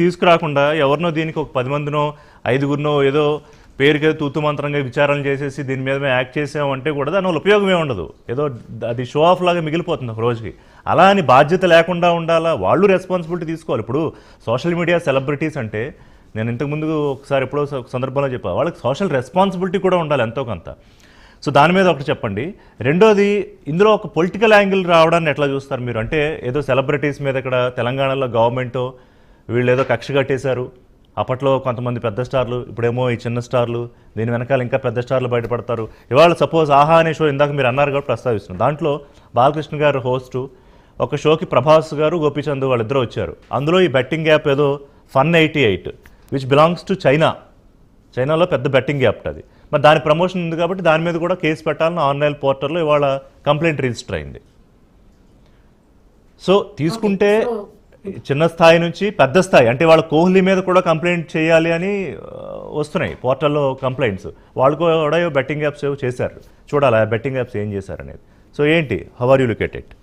తీసుకురాకుండా ఎవరినో దీనికి ఒక 10 మందినో 5గురినో ఏదో పేరుకే తూతు మంత్రంగా విచారణ చేసేసి దీని మీద మేము యాక్ట్ చేసామంటే కూడా దానివల్ల ఉపయోగమే ఉండదు. ఏదో అది షో ఆఫ్ లాగా మిగిలిపోతుంది ఒక రోజుకి. అలా అని బాధ్యత లేకుండా ఉండాలా, వాళ్ళు రెస్పాన్సిబిలిటీ తీసుకోవాలి. ఇప్పుడు సోషల్ మీడియా సెలబ్రిటీస్ అంటే నేను ఇంతకుముందు ఒకసారి ఎప్పుడో ఒక సందర్భంలో చెప్పా, వాళ్ళకి సోషల్ రెస్పాన్సిబిలిటీ కూడా ఉండాలి ఎంతో కొంత. సో దాని మీద ఒకటి చెప్పండి. రెండోది, ఇందులో ఒక పొలిటికల్ యాంగిల్ రావడాన్ని ఎట్లా చూస్తారు మీరు? అంటే ఏదో సెలబ్రిటీస్ మీద ఇక్కడ తెలంగాణలో గవర్నమెంట్ వీళ్ళు ఏదో కక్ష కట్టేశారు, అప్పట్లో కొంతమంది పెద్ద స్టార్లు, ఇప్పుడేమో ఈ చిన్న స్టార్లు, దీని వెనకాల ఇంకా పెద్ద స్టార్లు బయటపడతారు. ఇవాళ సపోజ్ ఆహా అనే షో ఇందాక మీరు అన్నారు కాబట్టి ప్రస్తావిస్తున్నారు. దాంట్లో బాలకృష్ణ గారు హోస్టు, ఒక షోకి ప్రభాస్ గారు గోపీచంద్ వాళ్ళిద్దరూ వచ్చారు. అందులో ఈ బెట్టింగ్ యాప్ ఏదో Fun88 విచ్ బిలాంగ్స్ టు చైనాలో పెద్ద బెట్టింగ్ యాప్ అది. మరి దాని ప్రమోషన్ ఉంది కాబట్టి దాని మీద కూడా కేసు పెట్టాలని ఆన్లైన్ పోర్టల్లో ఇవాళ కంప్లైంట్ రిజిస్టర్ అయింది. సో తీసుకుంటే చిన్న స్థాయి నుంచి పెద్ద స్థాయి, అంటే వాళ్ళ కోహ్లీ మీద కూడా కంప్లైంట్ చేయాలి అని వస్తున్నాయి పోర్టల్లో కంప్లైంట్స్. వాళ్ళు కూడా బెట్టింగ్ యాప్స్ ఏవో చేశారు, చూడాలి ఆ బెట్టింగ్ యాప్స్ ఏం చేశారు అనేది. సో ఏంటి, how are you look at it?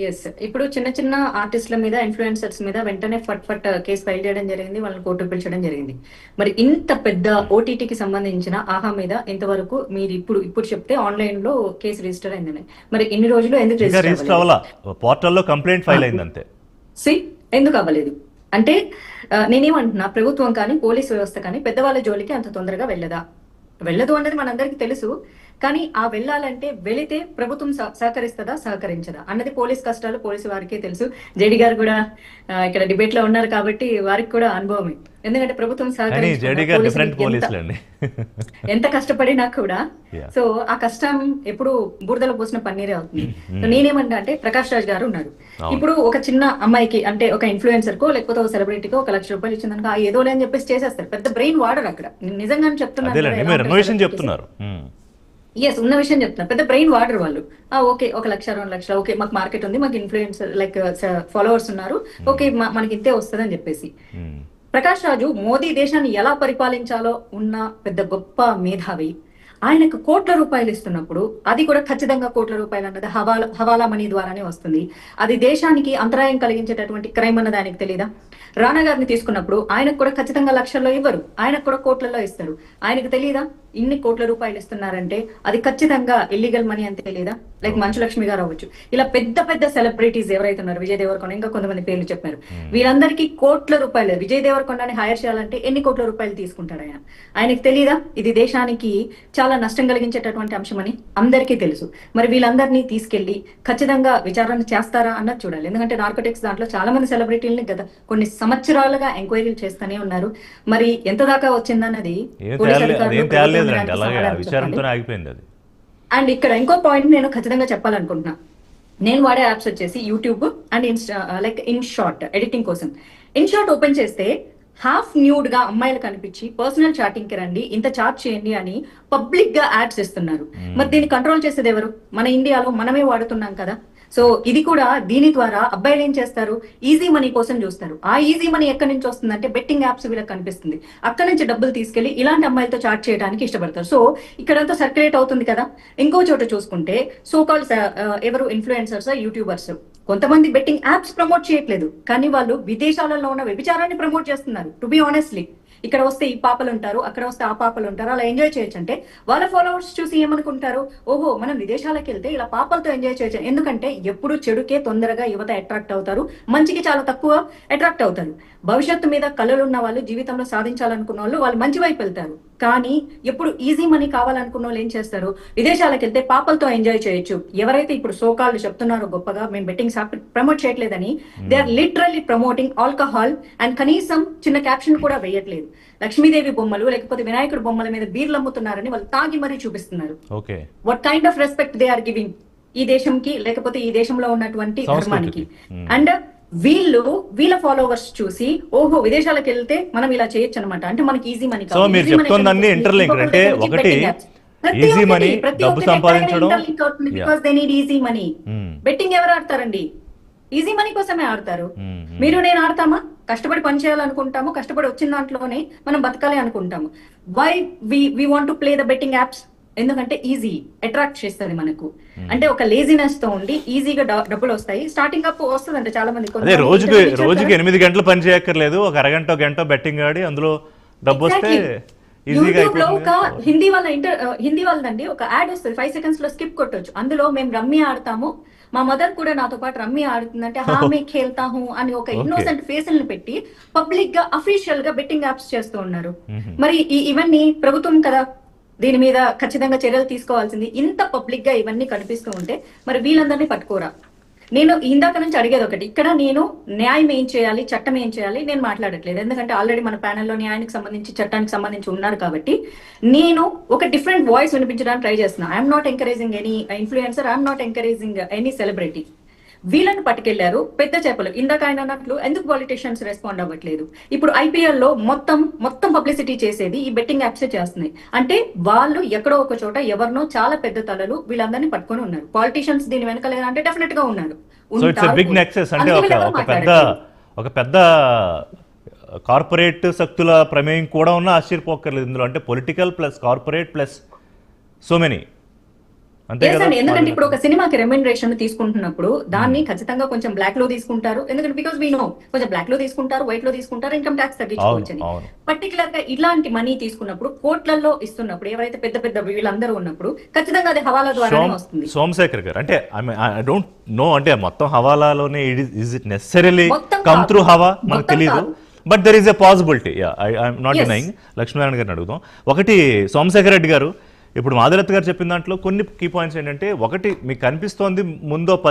Yes, ఇప్పుడు చిన్న చిన్న ఆర్టిస్టుల మీద, ఇన్ఫ్లుయెన్సర్స్ మీద వెంటనే ఫట్ కేసు ఫైల్ చేయడం జరిగింది, వాళ్ళని కోర్టుకు పిలిచడం జరిగింది. మరి ఇంత పెద్ద ఓటీటీకి సంబంధించిన ఆహా మీద ఇంతవరకు మీరు ఇప్పుడు చెప్తే ఆన్లైన్ లో కేసు రిజిస్టర్ అయిందని, మరి ఇన్ని రోజులు ఎందుకు రిజిస్టర్ అవ్వాలా? పోర్టల్లో కంప్లైంట్ ఫైల్ అయింది అంతే. ఎందుకు అవ్వలేదు అంటే నేనేమంటున్నా, ప్రభుత్వం కానీ పోలీస్ వ్యవస్థ కానీ పెద్దవాళ్ళ జోలికి అంత తొందరగా వెళ్ళదు అన్నది మనందరికీ తెలుసు. కానీ ఆ వెళ్ళాలంటే వెళితే ప్రభుత్వం సహకరిస్తుందా సహకరించదా అన్నది పోలీస్ కష్టాలు పోలీసు వారికే తెలుసు. జేడీ గారు కూడా ఇక్కడ డిబేట్ లో ఉన్నారు కాబట్టి వారికి కూడా అనుభవమే. ఎందుకంటే ప్రభుత్వం ఎంత కష్టపడినా కూడా సో ఆ కష్టం ఎప్పుడు బురదలో పోసిన పన్నీరే అవుతుంది. సో నేనేమంటా అంటే, ప్రకాష్ రాజ్ గారు ఉన్నారు, ఇప్పుడు ఒక చిన్న అమ్మాయికి అంటే ఒక ఇన్ఫ్లుయెన్సర్ కో లేకపోతే ఒక సెలబ్రిటీకో 1 లక్ష రూపాయలు ఇచ్చిందనుకో ఏదో అని చెప్పేసి చేసేస్తారు. పెద్ద బ్రెయిన్ వాడరు అక్కడ. నిజంగానే చెప్తున్నారు, ఎస్ ఉన్న విషయం చెప్తున్నారు, పెద్ద బ్రెయిన్ వాడరు వాళ్ళు. ఓకే 1 లక్ష 2 లక్షలు, ఓకే మాకు మార్కెట్ ఉంది, మాకు ఇన్ఫ్లుయెన్సర్ లైక్ ఫాలోవర్స్ ఉన్నారు, ఓకే మనకి ఇంతే వస్తుంది అని చెప్పేసి. ప్రకాష్ రాజు మోదీ దేశాన్ని ఎలా పరిపాలించాలో ఉన్న పెద్ద గొప్ప మేధావి. ఆయనకు కోట్ల రూపాయలు ఇస్తున్నప్పుడు అది కూడా ఖచ్చితంగా కోట్ల రూపాయలు అన్నది హవాలా మనీ ద్వారానే వస్తుంది. అది దేశానికి అంతరాయం కలిగించేటటువంటి క్రైమ్ అన్నది ఆయనకు తెలియదా? రాణా గారిని తీసుకున్నప్పుడు ఆయనకు కూడా ఖచ్చితంగా లక్షల్లో ఇవ్వరు, ఆయనకు కూడా కోట్లలో ఇస్తారు. ఆయనకు తెలియదా ఇన్ని కోట్ల రూపాయలు ఇస్తున్నారంటే అది ఖచ్చితంగా ఇల్లీగల్ మనీ అని తెలియదా? లైక్ మంచులక్ష్మి గారు అవ్వచ్చు, ఇలా పెద్ద పెద్ద సెలబ్రిటీస్ ఎవరైతే ఉన్నారు, విజయ్ దేవరకొండ, ఇంకా కొంతమంది పేర్లు చెప్పారు, వీళ్ళందరికీ కోట్ల రూపాయలు. విజయ్ దేవరకొండని హైర్ చేయాలంటే ఎన్ని కోట్ల రూపాయలు తీసుకుంటాడు ఆయన? ఆయనకు తెలియదా ఇది దేశానికి చాలా నష్టం కలిగించేటటువంటి అంశం అని? అందరికీ తెలుసు. మరి వీళ్ళందరినీ తీసుకెళ్లి ఖచ్చితంగా విచారణ చేస్తారా అన్నది చూడాలి. ఎందుకంటే నార్కోటిక్స్ దాంట్లో చాలా మంది సెలబ్రిటీలని గత కొన్ని సంవత్సరాలుగా ఎంక్వైరీలు చేస్తూనే ఉన్నారు. మరి ఎంత దాకా వచ్చిందన్నది అండ్ ఇక్కడ ఇంకో పాయింట్ నేను ఖచ్చితంగా చెప్పాలనుకుంటున్నా. నేను వాడే యాప్స్ వచ్చేసి YouTube and like in short editing కోసం. ఇన్ షార్ట్ ఓపెన్ చేస్తే హాఫ్ న్యూడ్ గా అమ్మాయిలు కనిపించి పర్సనల్ చాటింగ్ కి రండి, ఇంత చాట్ చేయండి అని పబ్లిక్ గా యాడ్స్ ఇస్తున్నారు. మరి దీన్ని కంట్రోల్ చేసేది ఎవరు? మన ఇండియాలో మనమే వాడుతున్నాం కదా. సో ఇది కూడా దీని ద్వారా అబ్బాయిలు ఏం చేస్తారు, ఈజీ మనీ కోసం చూస్తారు. ఆ ఈజీ మనీ ఎక్కడి నుంచి వస్తుందంటే బెట్టింగ్ యాప్స్ వీళ్ళకి కనిపిస్తుంది, అక్కడ నుంచి డబ్బులు తీసుకెళ్లి ఇలాంటి అమ్మాయిలతో చాట్ చేయడానికి ఇష్టపడతారు. సో ఇక్కడంతా సర్క్యులేట్ అవుతుంది కదా. ఇంకో చోట చూసుకుంటే సో కాల్డ్ ఎవరు ఇన్ఫ్లుయెన్సర్స్, యూట్యూబర్స్, కొంతమంది బెట్టింగ్ యాప్స్ ప్రమోట్ చేయట్లేదు, కానీ వాళ్ళు విదేశాలలో ఉన్న వ్యభిచారాన్ని ప్రమోట్ చేస్తున్నారు. టు బి ఆనెస్ట్లీ, ఇక్కడ వస్తే ఈ పాపలు ఉంటారు, అక్కడ వస్తే ఆ పాపలు ఉంటారు, అలా ఎంజాయ్ చేయొచ్చు. అంటే వాళ్ళ ఫాలోవర్స్ చూసి ఏమనుకుంటారు, ఓహో మనం విదేశాలకు వెళ్తే ఇలా పాపలతో ఎంజాయ్ చేయొచ్చు. ఎందుకంటే ఎప్పుడు చెడుకే తొందరగా యువత అట్రాక్ట్ అవుతారు, మంచికి చాలా తక్కువ అట్రాక్ట్ అవుతారు. భవిష్యత్తు మీద కళలు ఉన్న వాళ్ళు, జీవితంలో సాధించాలనుకున్న వాళ్ళు మంచి వైపు వెళ్తారు. కానీ ఎప్పుడు ఈజీ మనీ కావాలనుకున్న వాళ్ళు ఏం చేస్తారు, విదేశాలకు వెళ్తే పాపలతో ఎంజాయ్ చేయొచ్చు. ఎవరైతే ఇప్పుడు సోకాళ్ళు చెప్తున్నారో గొప్పగా మేము బెట్టింగ్ షాప్ ప్రమోట్ చేయట్లేదని, they are literally promoting alcohol and కనీసం చిన్న క్యాప్షన్ కూడా వేయట్లేదు. లక్ష్మీదేవి బొమ్మలు లేకపోతే వినాయకుడు బొమ్మల మీద బీర్లు అమ్ముతున్నారని వాళ్ళు తాగి మరీ చూపిస్తున్నారు. What kind of respect they are giving ఈ దేశంకి, లేకపోతే ఈ దేశంలో ఉన్నటువంటి ధర్మానికి? అండ్ వీళ్ళ ఫాలోవర్స్ చూసి ఓహో విదేశాలకు వెళ్తే మనం ఇలా చేయొచ్చు అనమాట. అంటే మనకి ఈజీ మనీ బెట్టింగ్ ఎవరు ఆడతారండి? ఈజీ మనీ కోసమే ఆడతారు. మీరు నేను ఆడతామా? కష్టపడి పని చేయాలనుకుంటాము, కష్టపడి వచ్చిన దాంట్లోనే మనం బతకాలి అనుకుంటాము. Why we want to play the betting apps? ఎందుకంటే ఈజీ అట్రాక్ట్ చేస్తుంది మనకు. అంటే ఒక లేజినెస్ తో ఉండి ఈజీగా డబ్బులు వస్తాయి. స్టార్టింగ్ అప్ వస్తుందంటే చాలా మంది అదే రోజుకి 8 గంటలు పని చేయక్కర్లేదు, ఒక అరగంట గంట బెట్టింగ్ ఆడి అందులో డబ్బు వస్తే ఈజీగా యూట్యూబ్ లో ఒక అయిపోతుంది. హిందీ వాళ్ళదండి ఒక యాడ్ వస్తుంది, 5 seconds లో స్కిప్ కొట్టొచ్చు. అందులో మేము రమ్మీ ఆడతాము, మా మదర్ కూడా నాతో పాటు రమ్మీ ఆడుతుందంటే హా మే ఖేల్తా హూ అని ఒక ఇన్నోసెంట్ ఫేసులను పెట్టి పబ్లిక్ గా అఫీషియల్ గా బెట్టింగ్ యాప్స్ చేస్తూ ఉన్నారు. మరి ఇవన్నీ ప్రభుత్వం కదా దీని మీద ఖచ్చితంగా చర్యలు తీసుకోవాల్సింది. ఇంత పబ్లిక్ గా ఇవన్నీ కనిపిస్తూ ఉంటే మరి వీళ్ళందరినీ పట్టుకోరా? నేను ఇందాక నుంచి అడిగేది ఒకటి, ఇక్కడ నేను న్యాయం ఏం చేయాలి, చట్టం ఏం చేయాలి నేను మాట్లాడట్లేదు. ఎందుకంటే ఆల్రెడీ మన ప్యానెల్లో న్యాయానికి సంబంధించి చట్టానికి సంబంధించి ఉన్నారు కాబట్టి నేను ఒక డిఫరెంట్ వాయిస్ వినిపించడానికి ట్రై చేస్తున్నా. I'm not encouraging any influencer, I'm not encouraging any celebrity. వీళ్ళని పట్టుకెళ్లారు పెద్ద చేపలు. ఇందాక ఆయన అన్నట్లు ఎందుకు పాలిటిషియన్స్ రెస్పాండ్ అవ్వట్లేదు? ఇప్పుడు ఐపీఎల్ లో మొత్తం పబ్లిసిటీ చేసేది ఈ బెట్టింగ్ యాప్సే చేస్తున్నాయి. అంటే వాళ్ళు ఎక్కడో ఒక చోట ఎవరినో చాలా పెద్ద తలలు వీళ్ళందరినీ పట్టుకొని ఉన్నారు. పాలిటిషియన్స్ దీని వెనకలేదా అంటే డెఫినెట్ గా ఉన్నారు. So it's big nexus. అంటే ఒక పెద్ద కార్పొరేట్ శక్తుల ప్రమేయం కూడా ఉన్న ఆశ్చర్యపోక్కర్లేదు ఇందులో. అంటే political plus corporate plus so many. అంతే కదా. ఎందుకంటే ఇప్పుడు ఒక సినిమాకి రెమ్యునరేషన్ తీసుకుంటున్నప్పుడు దాన్ని ఖచ్చితంగా కొంచెం బ్లాక్ లో తీసుకుంటారు. ఎందుకంటే బికాస్ వీ నో కొంచెం బ్లాక్ లో తీసుకుంటారు, వైట్ లో తీసుకుంటారు, ఇన్కమ్ ట్యాక్స్ తగ్గించుకోవచ్చు. పర్టికులర్ గా ఇలాంటి మనీ తీసుకున్నప్పుడు కోట్లలో ఇస్తున్నప్పుడు ఎవరైతే పెద్ద పెద్ద వీళ్ళందరూ ఉన్నప్పుడు ఖచ్చితంగా అది హవాలా ద్వారా వస్తుంది. సోమశేఖర్ గారు అంటే ఐ డోంట్ నో, అంటే మొత్తం హవాలాలోనే is it necessarily come through హవా మనకు తెలియదు. But there is a possibility. I'm not denying. Lakshminarayana గారిని అడుగుదాం. ఒకటి సోమశేఖర్ రెడ్డి గారు, ఇప్పుడు మాధురత్ గారు చెప్పిన దాంట్లో కొన్ని కీ పాయింట్స్ ఏంటంటే, ఒకటి మీకు కనిపిస్తోంది ముందో